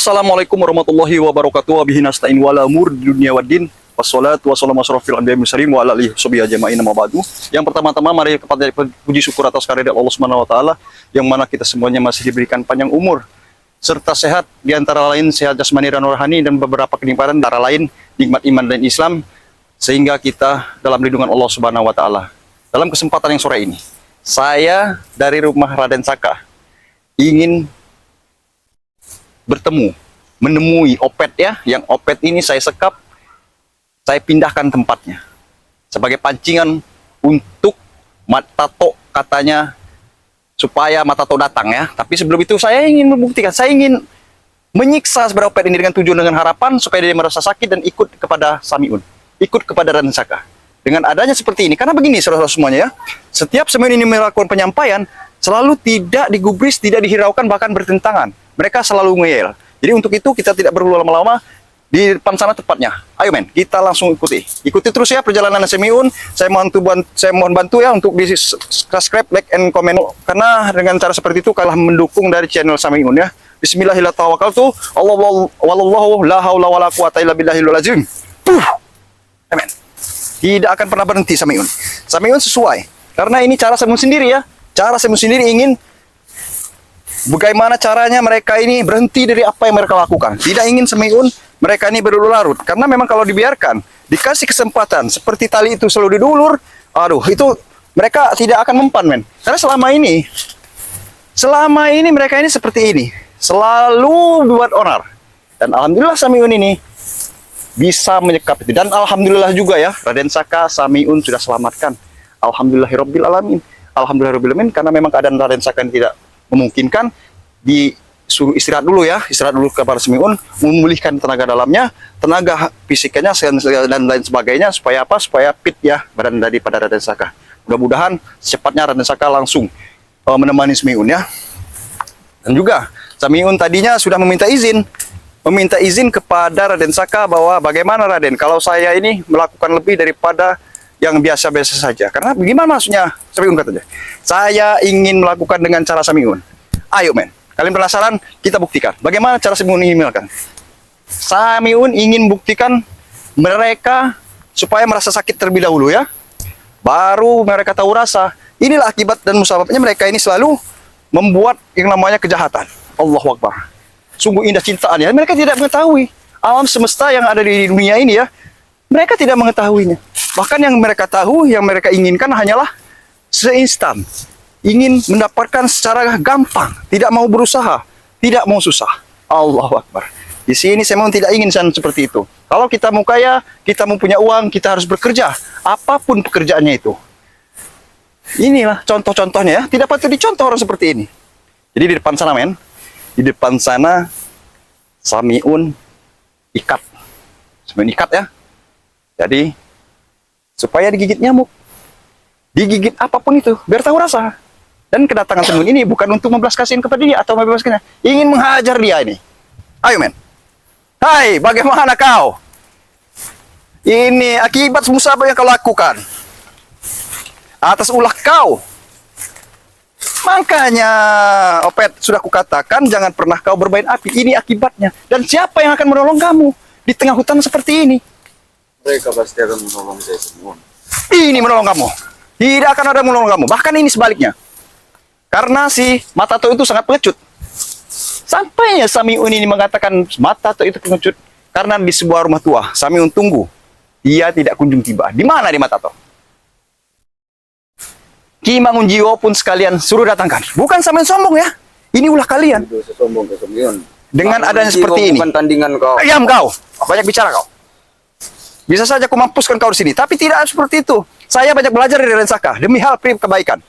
Assalamualaikum warahmatullahi wabarakatuh. Wabihi nasta'in wala umur dunia waddin. Wassalatu wassalamu asrofil anbiya'i mursalin wa ala alihi washabihi ajma'in amma ba'du. Yang pertama-tama mari kepada puji syukur atas karunia Allah Subhanahu wa taala yang mana kita semuanya masih diberikan panjang umur serta sehat, di antara lain sehat jasmani dan rohani, dan beberapa kenikmatan antara lain nikmat iman dan Islam, sehingga kita dalam lindungan Allah Subhanahu wa taala. Dalam kesempatan yang sore ini, saya dari rumah Raden Saka ingin bertemu, menemui Opet ya, yang Opet ini saya sekap, saya pindahkan tempatnya sebagai pancingan untuk Matato, katanya supaya Matato datang ya. Tapi sebelum itu saya ingin membuktikan, saya ingin menyiksa sebenarnya Opet ini dengan tujuan, dengan harapan supaya dia merasa sakit dan ikut kepada Samiun, ikut kepada Raden Saka. Dengan adanya seperti ini, karena begini saudara-saudara semuanya ya, setiap Samiun ini melakukan penyampaian selalu tidak digubris, tidak dihiraukan, bahkan bertentangan. Mereka selalu ngeyel. Jadi untuk itu kita tidak perlu lama-lama, di depan sana tepatnya. Ayo men, kita langsung ikuti. Ikuti terus ya perjalanan Samiun. Saya mohon bantu ya untuk di subscribe, like, and comment. Karena dengan cara seperti itu kalah mendukung dari channel Samiun ya. Bismillahirrahmanirrahim. Wallahu la haula wala quwata illa billahil azim. Amen. Tidak akan pernah berhenti Samiun. Samiun sesuai. Karena ini cara Samiun sendiri ya. Cara Samiun sendiri ingin bagaimana caranya mereka ini berhenti dari apa yang mereka lakukan. Tidak ingin Samiun mereka ini berlarut. Karena memang kalau dibiarkan, dikasih kesempatan seperti tali itu selalu didulur, aduh, itu mereka tidak akan mempan men. Karena selama ini mereka ini seperti ini, selalu buat onar. Dan alhamdulillah Samiun ini bisa menyekap itu. Dan alhamdulillah juga ya, Raden Saka Samiun sudah selamatkan. Alhamdulillahirabbil alamin. Alhamdulillahirabbil alamin, karena memang keadaan Raden Saka ini tidak memungkinkan, disuruh istirahat dulu ya, istirahat dulu kepada Samiun, memulihkan tenaga dalamnya, tenaga fisikanya dan lain sebagainya, supaya apa? Supaya fit ya badan daripada Raden Saka. Mudah-mudahan secepatnya Raden Saka langsung menemani Samiun ya. Dan juga Samiun tadinya sudah meminta izin kepada Raden Saka bahwa bagaimana Raden kalau saya ini melakukan lebih daripada yang biasa-biasa saja. Karena bagaimana maksudnya Samiun katanya? Saya ingin melakukan dengan cara Samiun. Ayo men, kalian penasaran? Kita buktikan. Bagaimana cara Samiun ingin melakukan? Samiun ingin buktikan mereka supaya merasa sakit terlebih dahulu ya. Baru mereka tahu rasa. Inilah akibat dan musababnya mereka ini selalu membuat yang namanya kejahatan. Allahu Akbar. Sungguh indah cintaan ya. Mereka tidak mengetahui alam semesta yang ada di dunia ini ya. Mereka tidak mengetahuinya. Bahkan yang mereka tahu, yang mereka inginkan hanyalah seinstan. Ingin mendapatkan secara gampang. Tidak mau berusaha. Tidak mau susah. Allahu Akbar. Di sini saya memang tidak ingin seperti itu. Kalau kita mau kaya, kita mau punya uang, kita harus bekerja. Apapun pekerjaannya itu. Inilah contoh-contohnya ya. Tidak patut dicontoh orang seperti ini. Jadi di depan sana men. Di depan sana Samiun ikat. Samiun ikat ya. Jadi supaya digigit nyamuk, digigit apapun itu, biar tahu rasa. Dan kedatangan Samiun ini bukan untuk membelas kasihan kepada dia atau membebaskannya, ingin menghajar dia ini. Ayo men, hai bagaimana kau? Ini akibat musabab yang kau lakukan atas ulah kau. Makanya Opet sudah kukatakan jangan pernah kau bermain api. Ini akibatnya. Dan siapa yang akan menolong kamu di tengah hutan seperti ini? Mereka pasti akan menolong saya semua. Ini menolong kamu. Tidak akan ada menolong kamu. Bahkan ini sebaliknya. Karena si Matato itu sangat pengecut. Sampainya Samiun ini mengatakan Matato itu pengecut. Karena di sebuah rumah tua, Samiun tunggu. Dia tidak kunjung tiba. Di mana di Matato? Ki Mangunjio pun sekalian suruh datangkan. Bukan Samiun sombong ya. Ini ulah kalian. Itu sombong ke Samiun. Dengan adanya seperti ini. Bukan tandingan kau. Diam kau. Banyak bicara kau. Bisa saja aku mampuskan kau di sini, tapi tidak seperti itu. Saya banyak belajar dari Raden Saka demi hal kebaikan.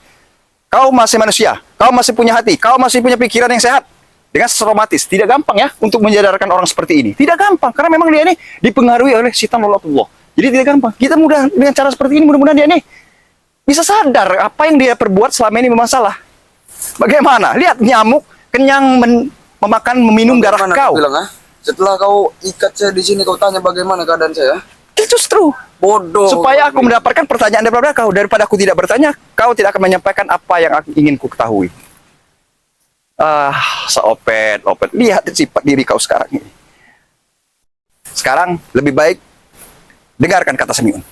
Kau masih manusia, kau masih punya hati, kau masih punya pikiran yang sehat. Dengan romantis, tidak gampang ya untuk menjadarkan orang seperti ini. Tidak gampang, karena memang dia ini dipengaruhi oleh setan Allah. Jadi tidak gampang. Kita mudah dengan cara seperti ini, mudah-mudahan dia ini bisa sadar apa yang dia perbuat selama ini bermasalah. Bagaimana? Lihat nyamuk kenyang meminum darah kau. Bilang, ah? Setelah kau ikat saya di sini, kau tanya bagaimana keadaan saya? Justru bodoh. Supaya aku mendapatkan pertanyaan daripada kau. Daripada aku tidak bertanya, kau tidak akan menyampaikan apa yang ingin ku ketahui. Seopet, Opet. Lihat sifat diri kau sekarang ini. Sekarang lebih baik dengarkan kata Samiun.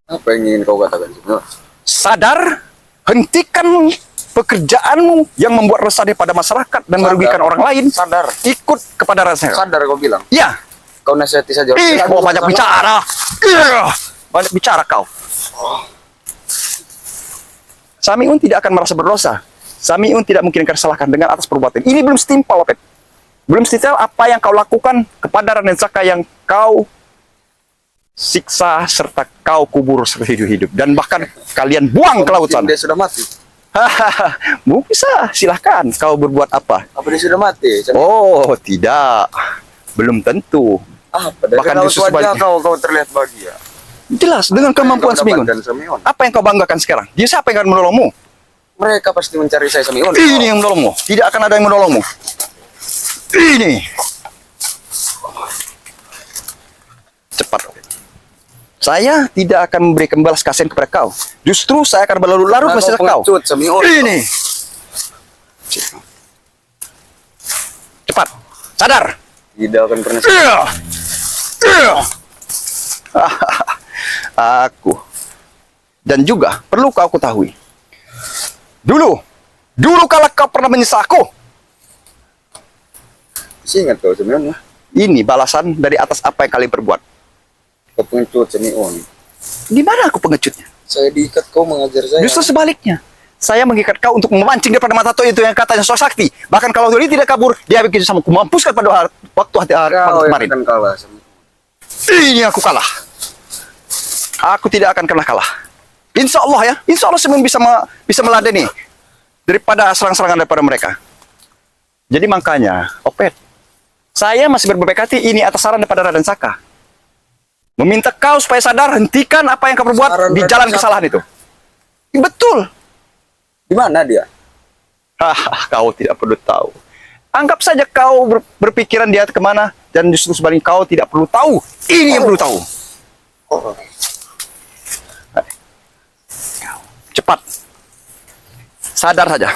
Apa yang ingin kau katakan Samiun? Sadar, hentikan pekerjaanmu yang membuat resah pada masyarakat dan merugikan orang lain. Sadar. Ikut kepada rasa. Sadar kau bilang. Ya. Kau nasihati saja. Kau banyak bicara. Banyak bicara kau. Samiun tidak akan merasa berdosa. Samiun tidak mungkin akan disalahkan dengan atas perbuatan. Ini belum setimpal, Opet. Belum setimpal apa yang kau lakukan kepada Raden Saka yang kau siksa serta kau kubur hidup-hidup. Dan bahkan kalian buang ke laut sana. Dia sudah mati. Bisa, silahkan kau berbuat apa. Apa dia sudah mati? Oh, tidak. Belum tentu. Apa? Dari Bahkan raut justru wajah sebaliknya. kau terlihat bahagia. Jelas, dengan kemampuan Samiun. Samiun. Apa yang kau banggakan sekarang? Dia siapa yang akan menolongmu? Mereka pasti mencari saya Samiun. Ini yang menolongmu. Tidak akan ada yang menolongmu. Ini. Cepat. Saya tidak akan memberikan balas kasihan kepada kau. Justru saya akan berlarut-larut masalah kau. Pengecut, Samiun. Ini. Cepat. Sadar. Tidak akan pernah. Aku. Dan juga perlu kau ketahui. Dulu kala kau pernah menyiksa aku. Masih ingat kau Samiun? Ini balasan dari atas apa yang kalian perbuat. Kau pengecut Samiun. Di mana aku pengecutnya? Saya diikat kau mengajar saya. Justru sebaliknya. Saya mengikat kau untuk memancing daripada mata tua itu yang katanya sok sakti. Bahkan kalau dia tidak kabur, dia bikin sama ku mampuskan pada waktu hati kau kemarin. yang akan kalah Samiun. Ini aku kalah. Aku tidak akan pernah kalah. Insya Allah ya. Insya Allah Samiun bisa meladeni daripada serang-serangan daripada mereka. Jadi makanya, Opet, saya masih berbaik hati ini atas saran daripada Raden Saka. Meminta kau supaya sadar, hentikan apa yang kau perbuat Saran di Raden jalan Saka. kesalahan itu. Betul. Di mana dia? Kau tidak perlu tahu. Anggap saja kau berpikiran dia kemana, dan justru sebaliknya kau tidak perlu tahu. Ini yang perlu tahu. Oh. Cepat. Sadar saja.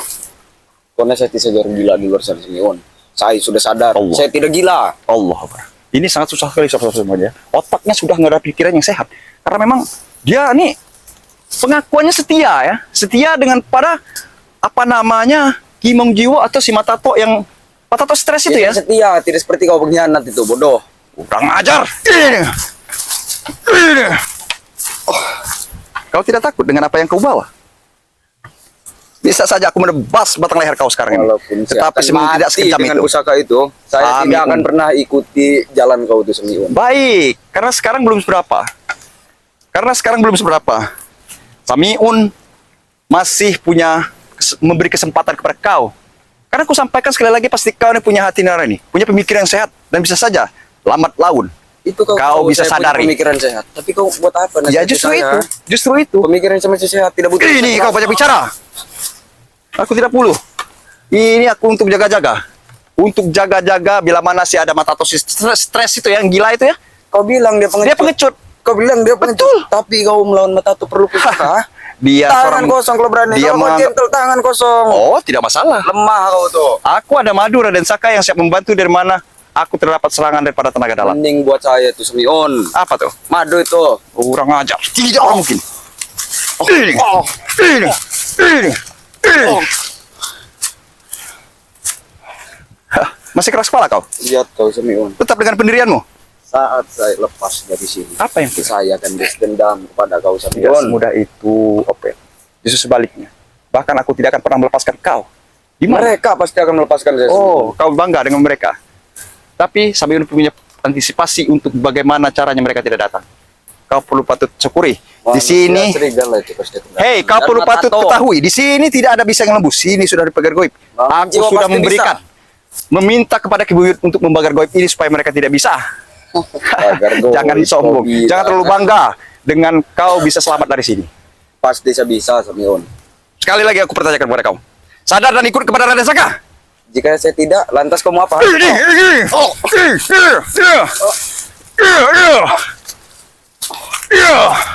Kau nasihati saja orang gila di luar sana Samiun. Saya sudah sadar. Allah. Saya tidak gila. Allah Akbar. Ini sangat susah sekali sobat-sobat semuanya. Otaknya sudah nggak ada pikiran yang sehat. Karena memang dia nih pengakuannya setia ya. Setia dengan pada apa namanya Kimong Jiwo atau si Matato yang Matato stres itu ya. Setia, tidak seperti kau pengkhianat itu, bodoh. Kurang ajar. Ini. Kau tidak takut dengan apa yang kau bawa? Bisa saja aku menebas batang leher kau sekarang ini. Walaupun Tetapi Samiun tidak sekejam dengan itu. pusaka itu, saya tidak akan pernah ikuti jalan kau itu Samiun. Baik, karena sekarang belum seberapa. Samiun masih punya memberi kesempatan kepada kau. Karena aku sampaikan sekali lagi, pasti kau ini punya hati nurani, punya pemikiran yang sehat, dan bisa saja lambat laun. Itu kau bisa saya punya sadari. pemikiran sehat. Tapi kau buat apa? Ya nasihati saya? justru itu. Pemikiran sama sehat tidak butuh. Ini kau banyak bicara. Aku tidak perlu. Ini aku untuk jaga-jaga. Untuk jaga-jaga bila mana si ada Matato stres itu yang gila itu ya. Kau bilang dia pengecut. Dia pengecut. Kau bilang dia pengecut. Betul. Tapi kau melawan Matato perlu pusaka. Dia Tangan kosong kalau berani. dia Kalau kau menganggap- gentle tangan kosong. Oh, tidak masalah. Lemah kau tuh. Aku ada Madu Raden Saka yang siap membantu dari mana aku terdapat serangan daripada tenaga dalam. Mending buat saya tuh Samiun. Apa tuh? Madu itu. Kurang ajar. Tidak mungkin. Ini. Oh. Ini. Oh. Hah, masih keras kepala kau? Lihat kau Samiun. Tetap dengan pendirianmu. Saat saya lepas dari sini, Apa yang saya akan dendam kepada kau tidak Samiun. semudah itu, Opet. Justru sebaliknya. Bahkan aku tidak akan pernah melepaskan kau. Di mana? Mereka pasti akan melepaskan saya. Oh, kau bangga dengan mereka. Tapi Samiun punya antisipasi untuk bagaimana caranya mereka tidak datang. Kau perlu patut syukuri. Di sini, hei, kau perlu patut ketahui. Di sini tidak ada bisa yang lembus. Sini sudah dipagar goib. Aku Jiwa sudah pasti memberikan, meminta kepada kibuyut untuk membagar goib ini supaya mereka tidak bisa. Jangan sombong, jangan terlalu bangga dengan kau bisa selamat dari sini. Pasti saya bisa Samiun. Sekali lagi aku pertanyakan kepada kau. Sadar dan ikut kepada Raden Saka. Jika saya tidak, lantas kamu apa?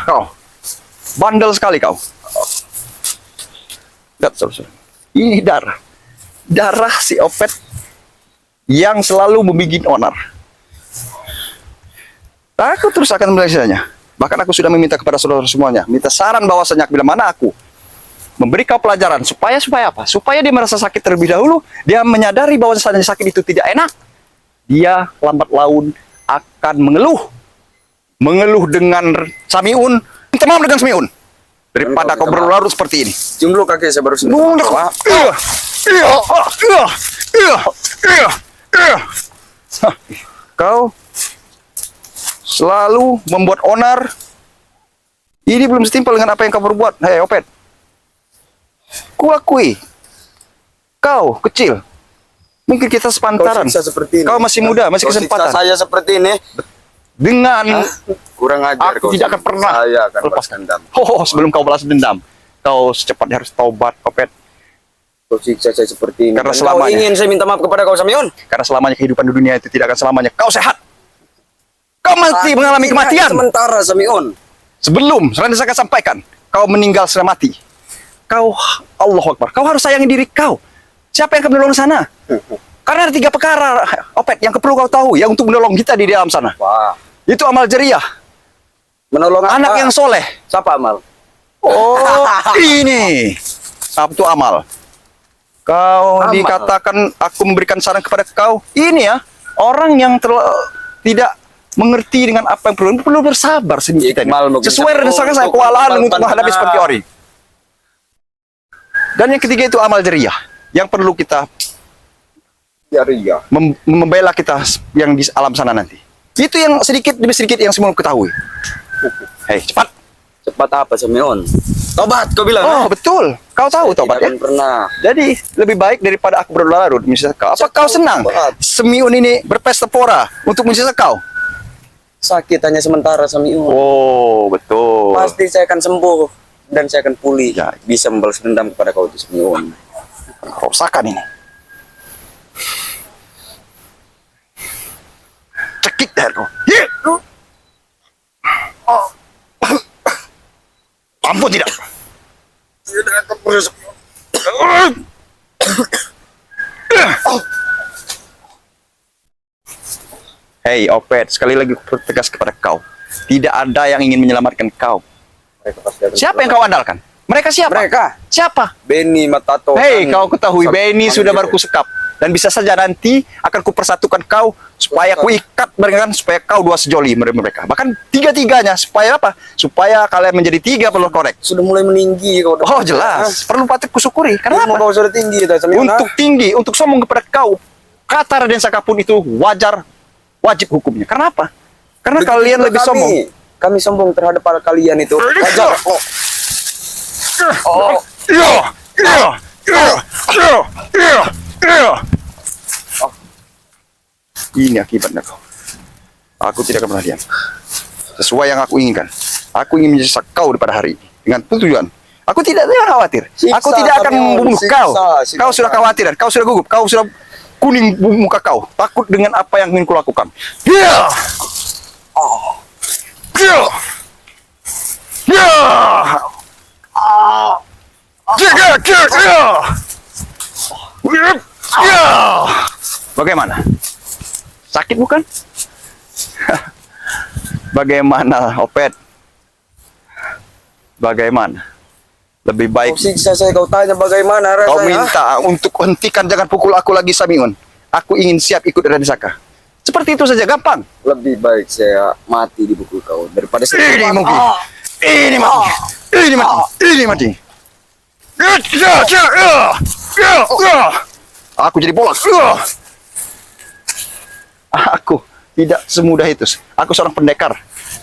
Kau bandel sekali kau. Lihat, saudara. Ini darah. darah si Opet yang selalu membikin onar. Aku terus akan menyelesaikannya. Bahkan aku sudah meminta kepada saudara semuanya, minta saran bahwasanya bila mana aku memberi kau pelajaran supaya apa? Supaya dia merasa sakit terlebih dahulu, dia menyadari bahwasanya sakit itu tidak enak. Dia lambat laun akan mengeluh dengan Samiun, minta maaf dengan Samiun. Daripada kau berlarut seperti ini. Cium dulu kaki saya baru sentuh. Kau selalu membuat onar. Ini belum setimpal dengan apa yang kau berbuat. Hei Opet, kuakui kau kecil. Mungkin kita sepantaran. Kau masih muda, masih kesempatan. Saya seperti ini. Dengan Kurang ajar. aku tidak akan pernah Saya akan lepas balas dendam. sebelum kau balas dendam, kau secepatnya harus taubat, Opet. Kau siksa saya seperti ini. Karena Dan selamanya. kau ingin saya minta maaf kepada kau, Samiun? Karena selamanya kehidupan di dunia itu tidak akan selamanya. Kau sehat. Kau mati mengalami kematian. Sementara, Samiun. Sebelum Raden Saka sampaikan, kau meninggal sudah mati. Kau, Allah Akbar, kau harus sayangi diri kau. Siapa yang akan menolong sana? Karena ada 3 perkara, Opet, yang perlu kau tahu ya untuk menolong kita di dalam sana. Wah. Itu amal jariah, Menolong anak apa? yang soleh. Siapa Amal? Oh, ini Sabtu amal. Kau Amal. dikatakan aku memberikan saran kepada kau. Ini ya, orang yang tidak mengerti dengan apa yang perlu bersabar sedikit kita ini. Iqbal mungkin Sesuai dengan saya untuk kewalahan Iqbal untuk menghadapi Pantanah. seperti ori. Dan yang ketiga itu amal jariah yang perlu kita Ria. membela kita yang di alam sana nanti. Itu yang sedikit demi sedikit yang semua ketahui. Hei, cepat. Cepat apa, Samiun? Tobat, kau bilang. Oh, betul. Kau tahu tobat ya? Tidak akan pernah. Jadi lebih baik daripada aku berlarut menyiksa kau. Apa kau senang Semiun ini berpesta pora untuk menyiksa kau? Sakit hanya sementara, Samiun. Oh, betul. Pasti saya akan sembuh dan saya akan pulih. Ya. Bisa membalas dendam kepada kau itu, Samiun. Kerusakan ini. Cekik dah kau. Ye. Oh. Ampun tidak. Hei Opet, sekali lagi aku tegas kepada kau. Tidak ada yang ingin menyelamatkan kau. Siapa yang kau andalkan? Mereka siapa? Mereka. Siapa? Benny Matato. Hei, kau ketahui Sampai Benny sudah manggil. baru kusekap. Dan bisa saja nanti akan kupersatukan kau supaya kuikat mereka, supaya kau dua sejoli mereka. Bahkan tiga-tiganya supaya apa? Supaya kalian menjadi 3 perlu korek. Sudah mulai meninggi kau. Oh jelas, perlu patut kusyukuri. Karena Kenapa apa? kau sudah tinggi itu, Samiun? Untuk tinggi, untuk sombong kepada kau, kata Raden Saka pun itu wajib hukumnya. Karena apa? Karena kalian lebih sombong. Kami sombong terhadap para kalian itu. Wajar. Oh. Ini akibatnya kau. Aku tidak akan pernah diam. Sesuai yang aku inginkan. Aku ingin menyiksa kau pada hari ini. Dengan tujuan. Aku tidak khawatir. Aku Siksa, tidak akan Samiun, membunuh siksa, kau. siksa. Kau sudah khawatir. Kau sudah gugup. Kau sudah kuning muka kau. Takut dengan apa yang ingin kulakukan. Ya. Ya. Ya. Ya. Bagaimana? Sakit bukan? Bagaimana, Opet? Bagaimana? Lebih baik Kau siksa saya, kau tanya bagaimana rasanya. kau minta untuk hentikan, jangan pukul aku lagi, Samiun. Aku ingin siap ikut Raden Saka. Seperti itu saja, gampang. Lebih baik saya mati di buku kau daripada Ini mungkin. Ini mati. Ini mati. Ini mati. Aku jadi bola. Aku tidak semudah itu. Aku seorang pendekar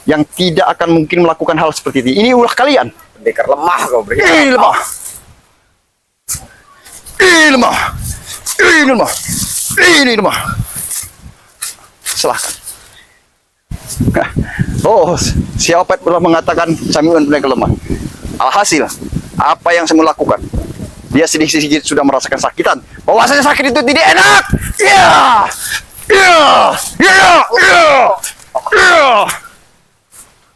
yang tidak akan mungkin melakukan hal seperti ini. Ini ulah kalian. pendekar lemah kau beri. Ini lemah. Ini lemah. Ini lemah. Ini lemah. Silahkan. Oh, siapa pernah mengatakan Samiun pendekar lemah? Alhasil, apa yang saya lakukan? Dia sedikit-sedikit sudah merasakan sakitan. Bahwasanya sakit itu tidak enak. Ya, ya, ya, ya, ya.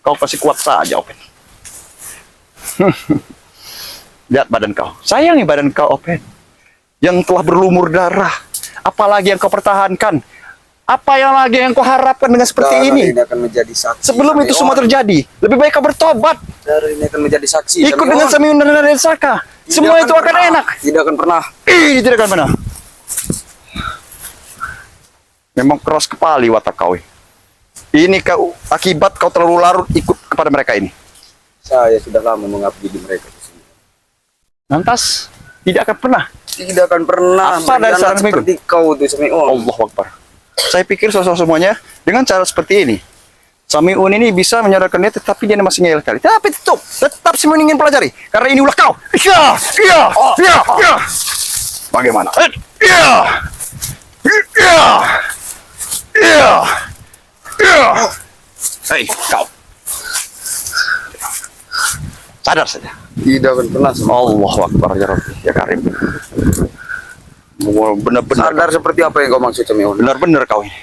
Kau pasti kuat saja, Open. Lihat badan kau. Sayangi badan kau, Open. yang telah berlumur darah. Apalagi yang kau pertahankan? Apa yang lagi yang kau harapkan dengan seperti Darah ini? akan menjadi saksi. Sebelum itu semua terjadi, lebih baik kau bertobat. Darah ini akan menjadi saksi. Ikut dengan Samiun dan Raden Saka. Semua itu akan enak. Tidak akan pernah. Ini tidak akan benar. Memang keras kepala watak kau. Ini kau akibat kau terlalu larut ikut kepada mereka ini. Saya sudah lama mengabdi di mereka. Lantas tidak akan pernah. Tidak akan pernah. Apa dari saran seperti kau tuh Samiun. Allahu Akbar. Saya pikir semuanya dengan cara seperti ini. Samiun ini bisa menyadarkan dia, tetapi dia masih ngeyel kali. Tapi tetap Samiun ingin pelajari. Karena ini ulah kau. Iya. Bagaimana? Hei, kau. Sadar saja. Tidak akan pernah. Allahu Akbar ya Rabbi, ya Karim. Benar-benar. Sadar seperti apa yang kau maksud Samiun? Benar-benar kau ini.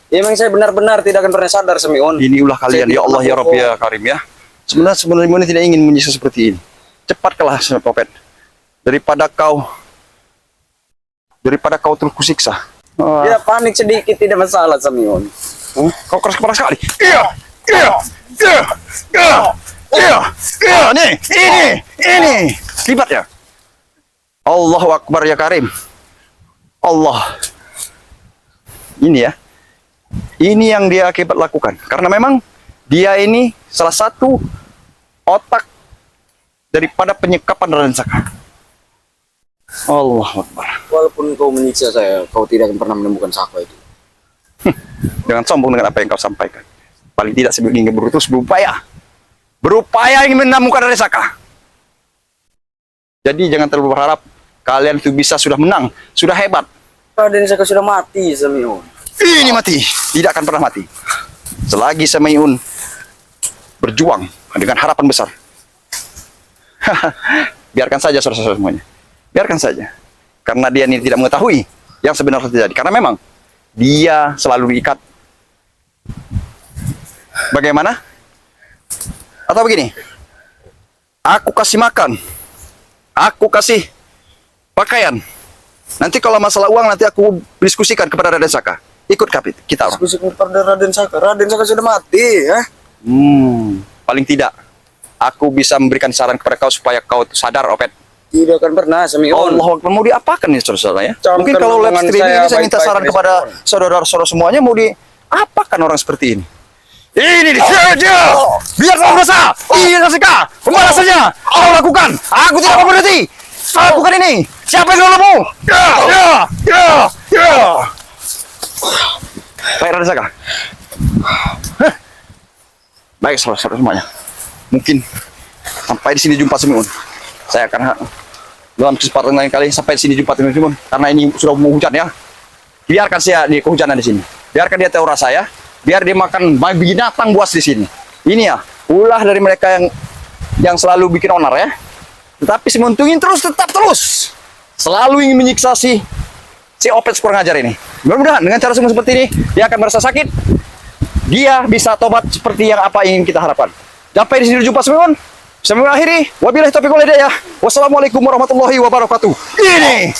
Ya, memang saya benar-benar tidak akan pernah sadar Samiun. Ini ulah kalian ya Allah ya Rabbi ya Karim ya. Sebenarnya tidak ingin menyiksa seperti ini. Cepatlah Prophet. Daripada kau terus kusiksa. Ya, panik sedikit tidak masalah Samiun. Kau keras kepala sekali. Ini. Libat ya. Allahu Akbar ya Karim. Allah. Ini ya. Ini yang dia akibat lakukan. Karena memang dia ini salah satu otak daripada penyekapan Raden Saka. Allahu Akbar. Walaupun kau menyiksa saya, kau tidak akan pernah menemukan Saka itu. Jangan sombong dengan apa yang kau sampaikan. Paling tidak sebelum ingin terus berupaya. Berupaya ingin menemukan Raden Saka. Jadi jangan terlalu berharap kalian itu bisa sudah menang, sudah hebat. Raden Saka sudah mati Samiun. Ini mati, tidak akan pernah mati. Selagi Samiun berjuang dengan harapan besar. Biarkan saja saudara-saudara semuanya. Biarkan saja. Karena dia ini tidak mengetahui yang sebenarnya terjadi. Karena memang dia selalu diikat. Bagaimana? Atau begini. Aku kasih makan. Aku kasih pakaian. Nanti kalau masalah uang nanti aku diskusikan kepada Raden Saka. Ikut kita orang. Diskusi kepada Raden Saka. Raden Saka sudah mati ya. Paling tidak aku bisa memberikan saran kepada kau supaya kau sadar, Opet. Tidak akan pernah Samiun. Allah Akbar, mau diapakan nih saudara-saudara ya? Camkan Mungkin kalau live hubungan streaming saya ini saya minta baik-baik saran dari kepada Samiun. saudara-saudara semuanya, mau diapakan orang seperti ini? Ini dia. Biar kau merasa. Ini Saka. Pembalasannya. Kau lakukan. Aku tidak mau berhenti. Lakukan ini. Siapa yang nolongmu? Ya. Baik, Raden Saka. Baik, saudara-saudara semuanya. Mungkin sampai di sini jumpa Samiun. Saya akan dalam kesempatan lain kali sampai di sini jumpa Samiun karena ini sudah mau hujan ya. Biarkan saya di kehujanan di sini. Biarkan dia tahu rasa ya. Biar dia makan binatang buas di sini. Ini ya, ulah dari mereka yang selalu bikin onar ya. Tetapi Samiun ingin terus selalu ingin menyiksa si Opet kurang ajar ini. Mudah-mudahan dengan cara semua seperti ini dia akan merasa sakit. Dia bisa tobat seperti yang apa ingin kita harapkan. Sampai di sini jumpa Samiun. Saya mengakhiri. Wabillahi taufiq wal hidayah. Wassalamualaikum warahmatullahi wabarakatuh. Ini.